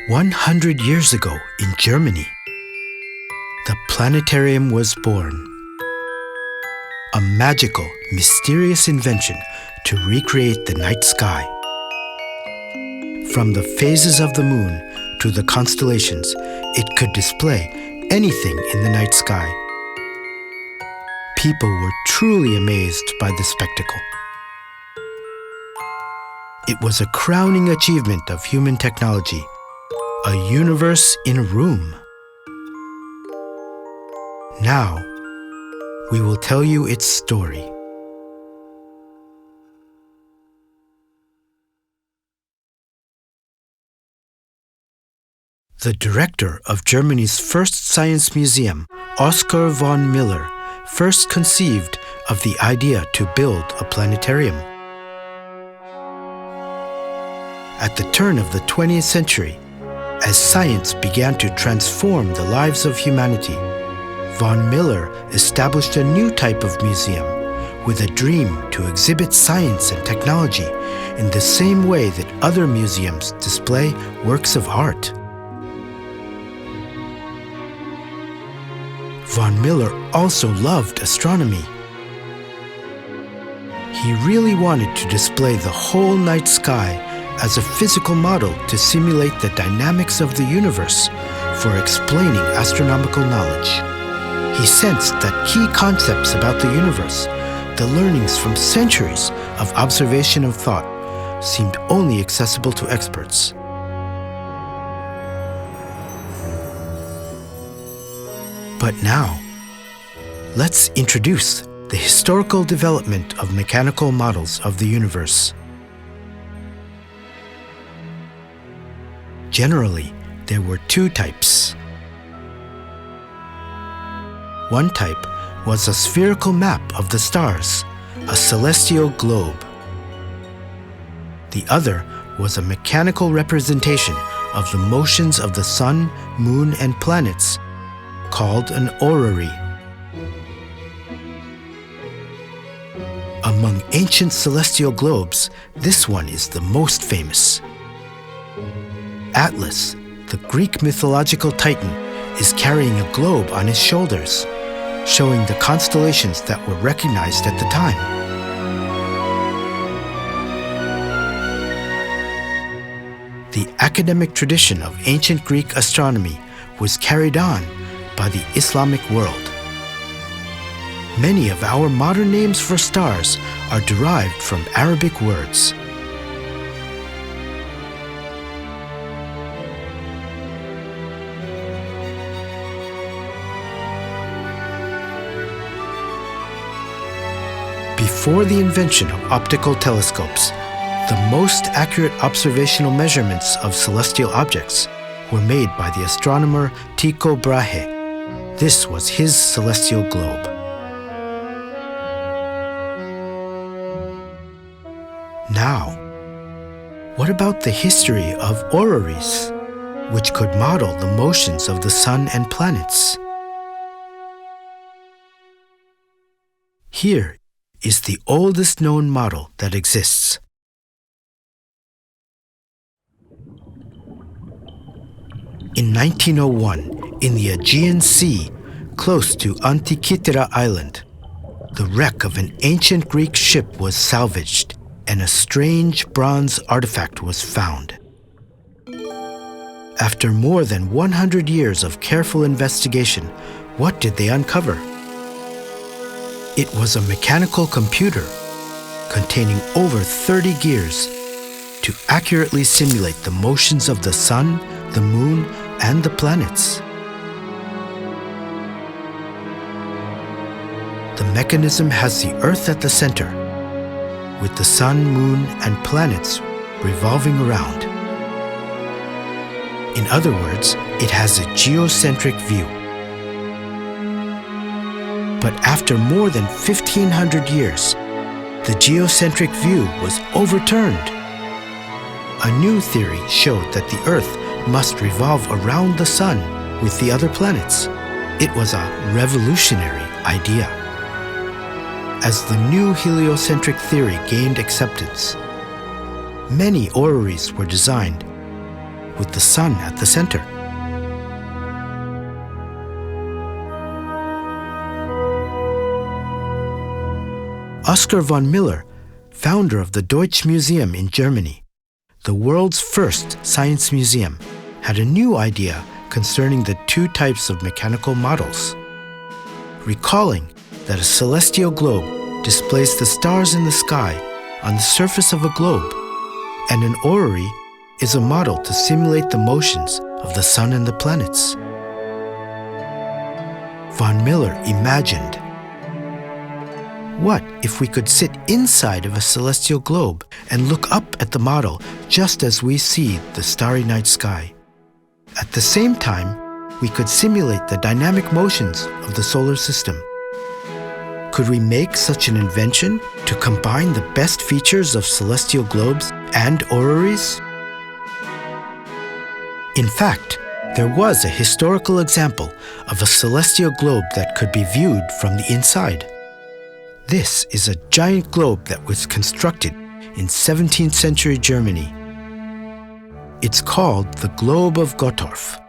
100 years ago in Germany, the planetarium was born. A magical, mysterious invention to recreate the night sky. From the phases of the moon to the constellations, it could display anything in the night sky. People were truly amazed by the spectacle. It was a crowning achievement of human technology, a universe in a room. Now, we will tell you its story. The director of Germany's first science museum, Oskar von Miller, first conceived of the idea to build a planetarium. At the turn of the 20th century, as science began to transform the lives of humanity, von Miller established a new type of museum with a dream to exhibit science and technology in the same way that other museums display works of art. Von Miller also loved astronomy. He really wanted to display the whole night sky as a physical model to simulate the dynamics of the universe for explaining astronomical knowledge. He sensed that key concepts about the universe, the learnings from centuries of observation and thought, seemed only accessible to experts. But now, let's introduce the historical development of mechanical models of the universe. Generally, there were two types. One type was a spherical map of the stars, a celestial globe. The other was a mechanical representation of the motions of the sun, moon, and planets, called an orrery. Among ancient celestial globes, this one is the most famous. Atlas, the Greek mythological titan, is carrying a globe on his shoulders, showing the constellations that were recognized at the time. The academic tradition of ancient Greek astronomy was carried on by the Islamic world. Many of our modern names for stars are derived from Arabic words. Before the invention of optical telescopes, the most accurate observational measurements of celestial objects were made by the astronomer Tycho Brahe. This was his celestial globe. Now, what about the history of orreries, which could model the motions of the sun and planets? Here is the oldest known model that exists. In 1901, in the Aegean Sea, close to Antikythera Island, the wreck of an ancient Greek ship was salvaged and a strange bronze artifact was found. After more than 100 years of careful investigation, what did they uncover? It was a mechanical computer containing over 30 gears to accurately simulate the motions of the sun, the moon, and the planets. The mechanism has the Earth at the center, with the sun, moon, and planets revolving around. In other words, it has a geocentric view. But after more than 1,500 years, the geocentric view was overturned. A new theory showed that the Earth must revolve around the sun with the other planets. It was a revolutionary idea. As the new heliocentric theory gained acceptance, many orreries were designed, with the sun at the center. Oskar von Miller, founder of the Deutsche Museum in Germany, the world's first science museum, had a new idea concerning the two types of mechanical models. Recalling that a celestial globe displays the stars in the sky on the surface of a globe, and an orrery is a model to simulate the motions of the sun and the planets. Von Miller imagined, what if we could sit inside of a celestial globe and look up at the model just as we see the starry night sky? At the same time, we could simulate the dynamic motions of the solar system. Could we make such an invention to combine the best features of celestial globes and orreries? In fact, there was a historical example of a celestial globe that could be viewed from the inside. This is a giant globe that was constructed in 17th century Germany. It's called the Globe of Gottorf.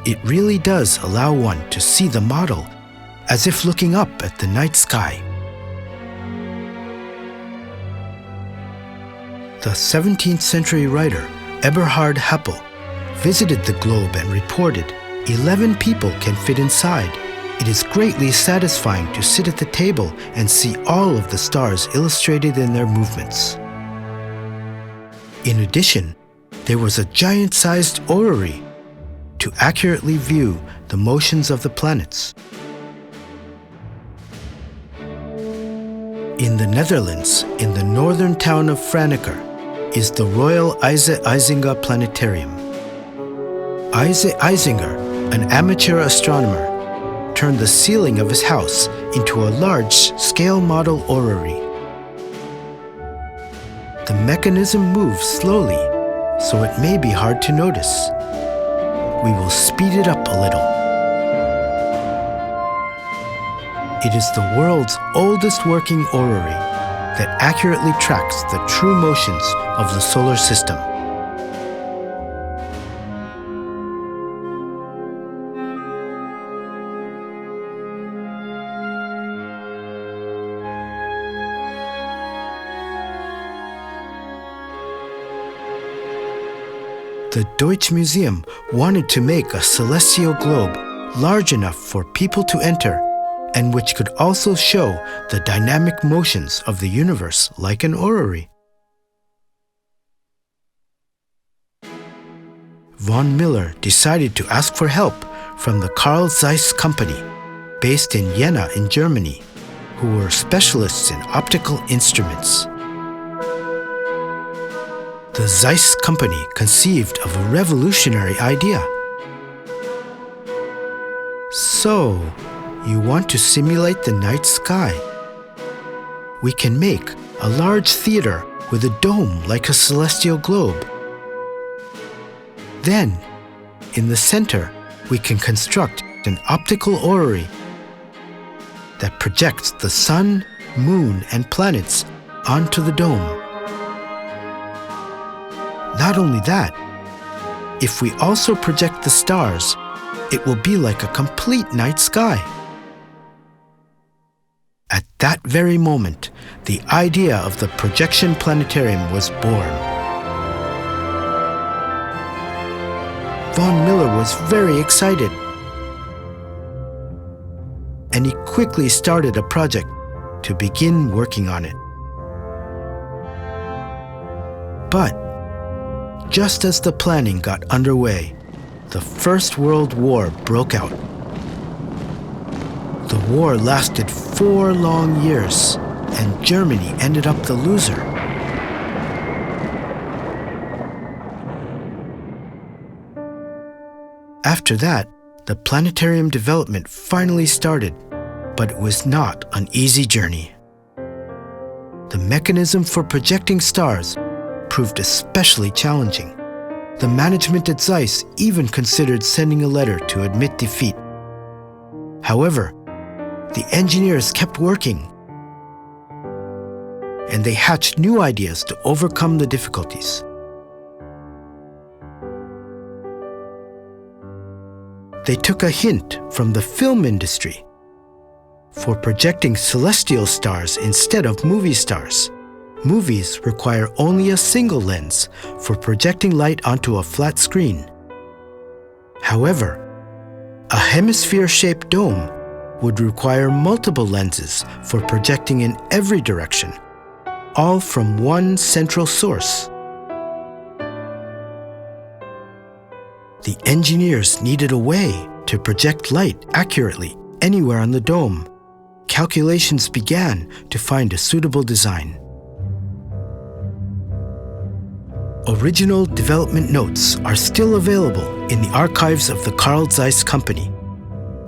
It really does allow one to see the model as if looking up at the night sky. The 17th century writer Eberhard Happel visited the globe and reported, 11 people can fit inside. It is greatly satisfying to sit at the table and see all of the stars illustrated in their movements. In addition, there was a giant-sized orrery to accurately view the motions of the planets. In the Netherlands, in the northern town of Franeker, is the Royal Ise Isinga Planetarium. Ise Isinger, an amateur astronomer, turned the ceiling of his house into a large-scale model orrery. The mechanism moves slowly, so it may be hard to notice. We will speed it up a little. It is the world's oldest working orrery that accurately tracks the true motions of the solar system. The Deutsche Museum wanted to make a celestial globe large enough for people to enter and which could also show the dynamic motions of the universe like an orrery. Von Miller decided to ask for help from the Carl Zeiss Company, based in Jena in Germany, who were specialists in optical instruments. The Zeiss Company conceived of a revolutionary idea. So, you want to simulate the night sky? We can make a large theater with a dome like a celestial globe. Then, in the center, we can construct an optical orrery that projects the sun, moon, and planets onto the dome. Not only that, if we also project the stars, it will be like a complete night sky. At that very moment, the idea of the projection planetarium was born. Von Miller was very excited, and he quickly started a project to begin working on it. But just as the planning got underway, the First World War broke out. The war lasted 4 long years, and Germany ended up the loser. After that, the planetarium development finally started, but it was not an easy journey. The mechanism for projecting stars proved especially challenging. The management at Zeiss even considered sending a letter to admit defeat. However, the engineers kept working, and they hatched new ideas to overcome the difficulties. They took a hint from the film industry for projecting celestial stars instead of movie stars. Movies require only a single lens for projecting light onto a flat screen. However, a hemisphere-shaped dome would require multiple lenses for projecting in every direction, all from one central source. The engineers needed a way to project light accurately anywhere on the dome. Calculations began to find a suitable design. Original development notes are still available in the archives of the Carl Zeiss Company.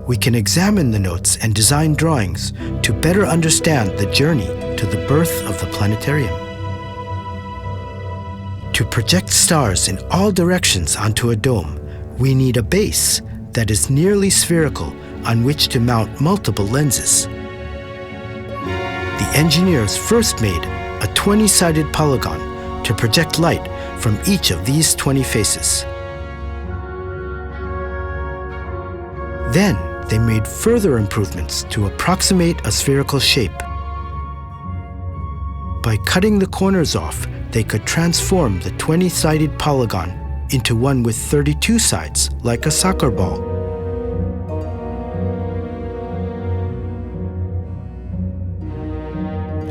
We can examine the notes and design drawings to better understand the journey to the birth of the planetarium. To project stars in all directions onto a dome, we need a base that is nearly spherical on which to mount multiple lenses. The engineers first made a 20-sided polygon to project light from each of these 20 faces. Then they made further improvements to approximate a spherical shape. By cutting the corners off, they could transform the 20-sided polygon into one with 32 sides, like a soccer ball.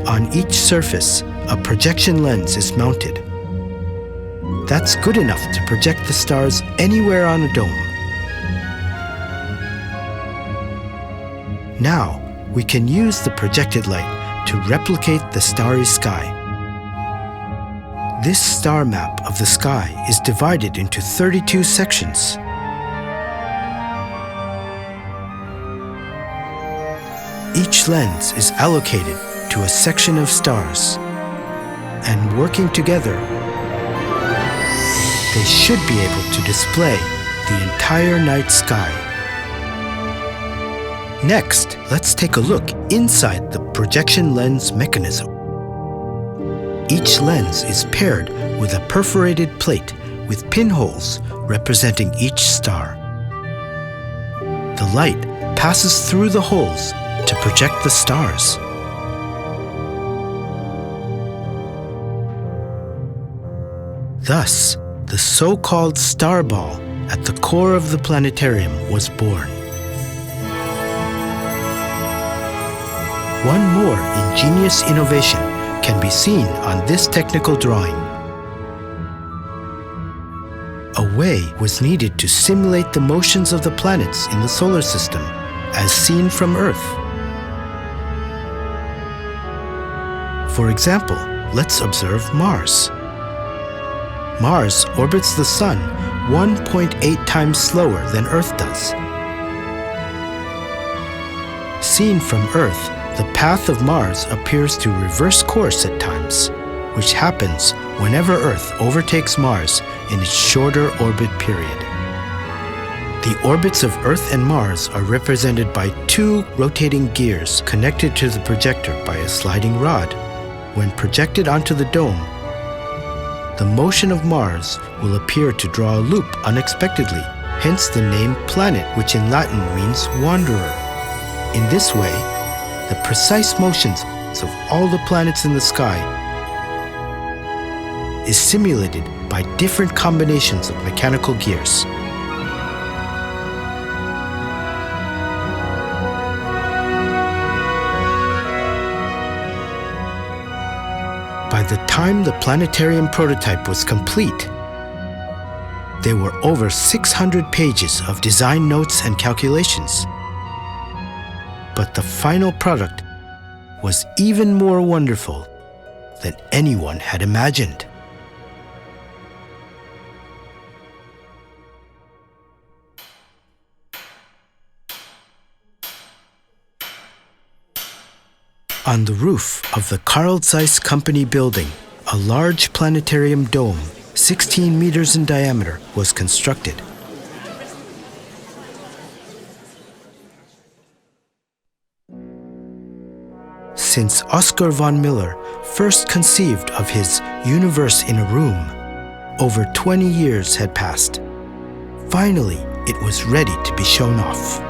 On each surface, a projection lens is mounted. That's good enough to project the stars anywhere on a dome. Now, we can use the projected light to replicate the starry sky. This star map of the sky is divided into 32 sections. Each lens is allocated to a section of stars, and working together, they should be able to display the entire night sky. Next, let's take a look inside the projection lens mechanism. Each lens is paired with a perforated plate with pinholes representing each star. The light passes through the holes to project the stars. Thus, the so-called star ball at the core of the planetarium was born. One more ingenious innovation can be seen on this technical drawing. A way was needed to simulate the motions of the planets in the solar system as seen from Earth. For example, let's observe Mars. Mars orbits the Sun 1.8 times slower than Earth does. Seen from Earth, the path of Mars appears to reverse course at times, which happens whenever Earth overtakes Mars in its shorter orbit period. The orbits of Earth and Mars are represented by two rotating gears connected to the projector by a sliding rod. When projected onto the dome, the motion of Mars will appear to draw a loop unexpectedly, hence the name planet, which in Latin means wanderer. In this way, the precise motions of all the planets in the sky is simulated by different combinations of mechanical gears. By the time the planetarium prototype was complete, there were over 600 pages of design notes and calculations. But the final product was even more wonderful than anyone had imagined. On the roof of the Carl Zeiss Company building, a large planetarium dome, 16 meters in diameter, was constructed. Since Oskar von Miller first conceived of his universe in a room, over 20 years had passed. Finally, it was ready to be shown off.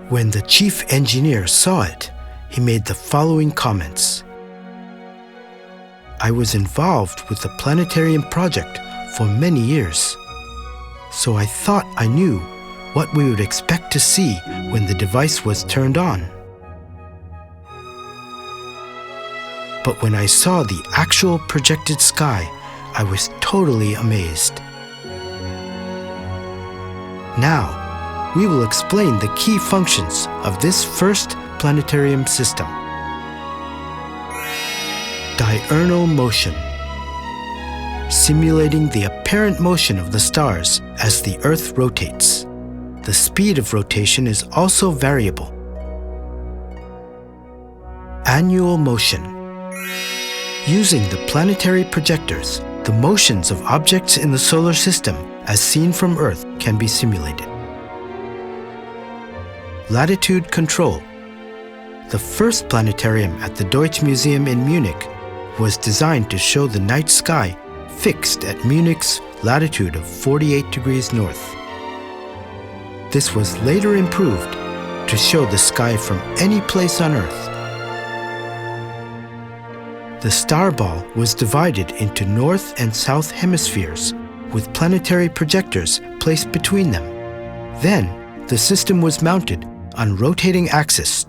When the chief engineer saw it, he made the following comments. I was involved with the Planetarium project for many years, so I thought I knew what we would expect to see when the device was turned on. But when I saw the actual projected sky, I was totally amazed. Now, we will explain the key functions of this first planetarium system. Diurnal motion, simulating the apparent motion of the stars as the Earth rotates. The speed of rotation is also variable. Annual motion. Using the planetary projectors, the motions of objects in the solar system as seen from Earth can be simulated. Latitude control. The first planetarium at the Deutsche Museum in Munich was designed to show the night sky fixed at Munich's latitude of 48 degrees north. This was later improved to show the sky from any place on Earth. The star ball was divided into north and south hemispheres with planetary projectors placed between them. Then, the system was mounted on rotating axis.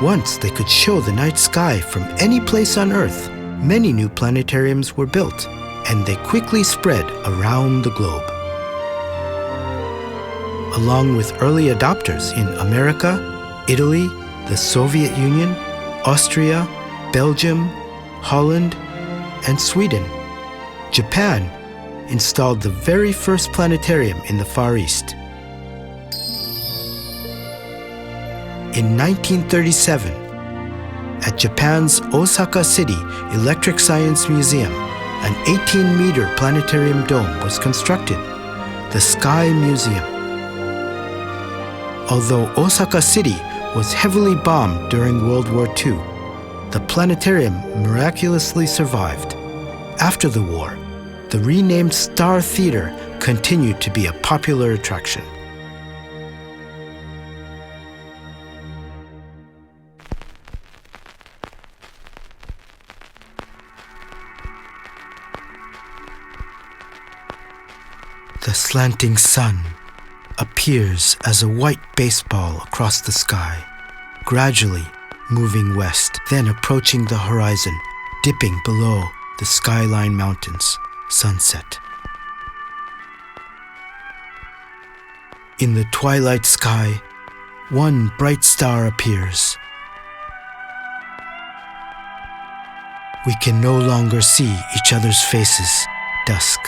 Once they could show the night sky from any place on Earth, many new planetariums were built, and they quickly spread around the globe. Along with early adopters in America, Italy, the Soviet Union, Austria, Belgium, Holland, and Sweden, Japan installed the very first planetarium in the Far East. In 1937, at Japan's Osaka City Electric Science Museum, an 18-meter planetarium dome was constructed, the Sky Museum. Although Osaka City was heavily bombed during World War II, the planetarium miraculously survived. After the war, the renamed Star Theater continued to be a popular attraction. The slanting sun appears as a white baseball across the sky, gradually moving west, then approaching the horizon, dipping below the skyline mountains. Sunset. In the twilight sky, one bright star appears. We can no longer see each other's faces. Dusk.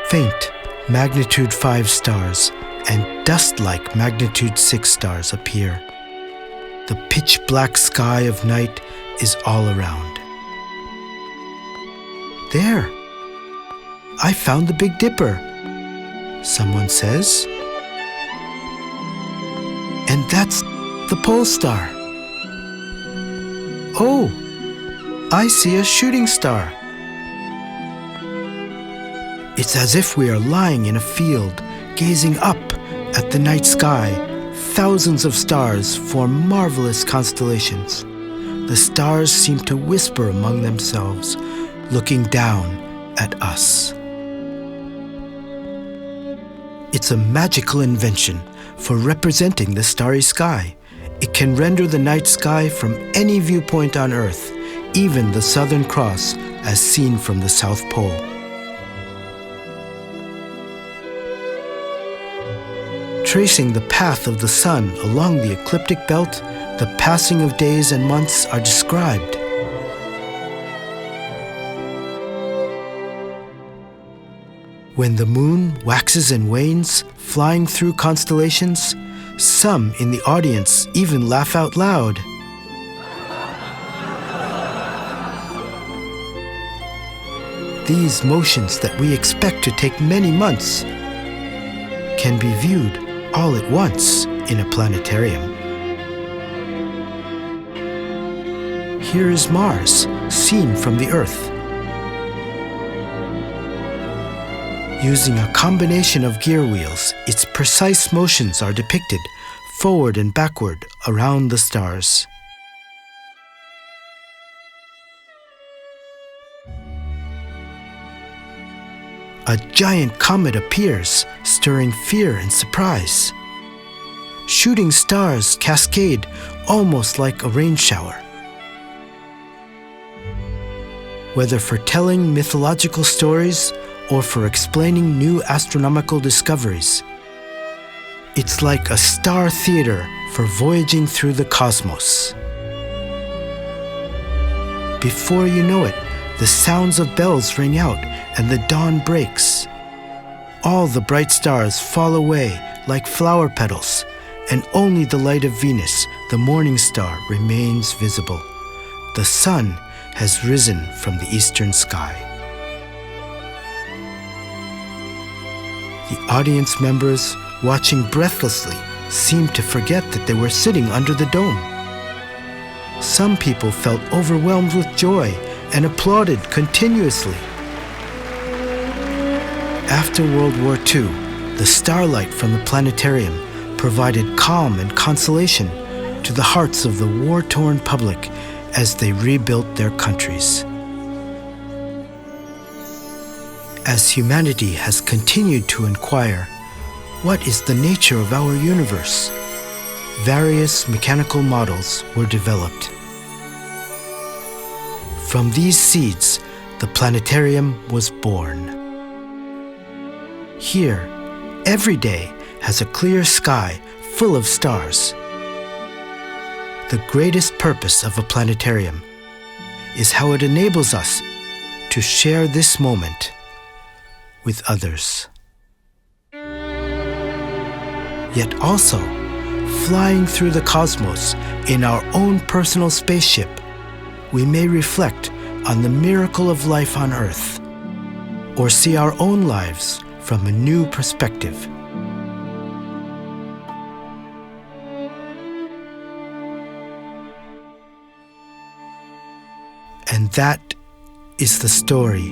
Faint magnitude 5 stars and dust-like magnitude 6 stars appear. The pitch-black sky of night is all around. There! I found the Big Dipper, someone says. And that's the pole star. Oh, I see a shooting star. It's as if we are lying in a field, gazing up at the night sky. Thousands of stars form marvelous constellations. The stars seem to whisper among themselves, looking down at us. It's a magical invention for representing the starry sky. It can render the night sky from any viewpoint on Earth, even the Southern Cross as seen from the South Pole. Tracing the path of the sun along the ecliptic belt, the passing of days and months are described. When the moon waxes and wanes, flying through constellations, some in the audience even laugh out loud. these motions that we expect to take many months can be viewed all at once in a planetarium. Here is Mars, seen from the Earth. Using a combination of gear wheels, its precise motions are depicted forward and backward around the stars. A giant comet appears, stirring fear and surprise. Shooting stars cascade almost like a rain shower. Whether for telling mythological stories or for explaining new astronomical discoveries, it's like a star theater for voyaging through the cosmos. Before you know it, the sounds of bells ring out and the dawn breaks. All the bright stars fall away like flower petals, and only the light of Venus, the morning star, remains visible. The sun has risen from the eastern sky. The audience members, watching breathlessly, seemed to forget that they were sitting under the dome. Some people felt overwhelmed with joy and applauded continuously. After World War II, the starlight from the planetarium provided calm and consolation to the hearts of the war-torn public as they rebuilt their countries. As humanity has continued to inquire, what is the nature of our universe? Various mechanical models were developed. From these seeds, the planetarium was born. Here, every day has a clear sky full of stars. The greatest purpose of a planetarium is how it enables us to share this moment with others. Yet also, flying through the cosmos in our own personal spaceship, we may reflect on the miracle of life on Earth, or see our own lives from a new perspective. And that is the story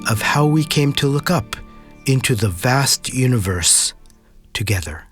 of how we came to look up into the vast universe together.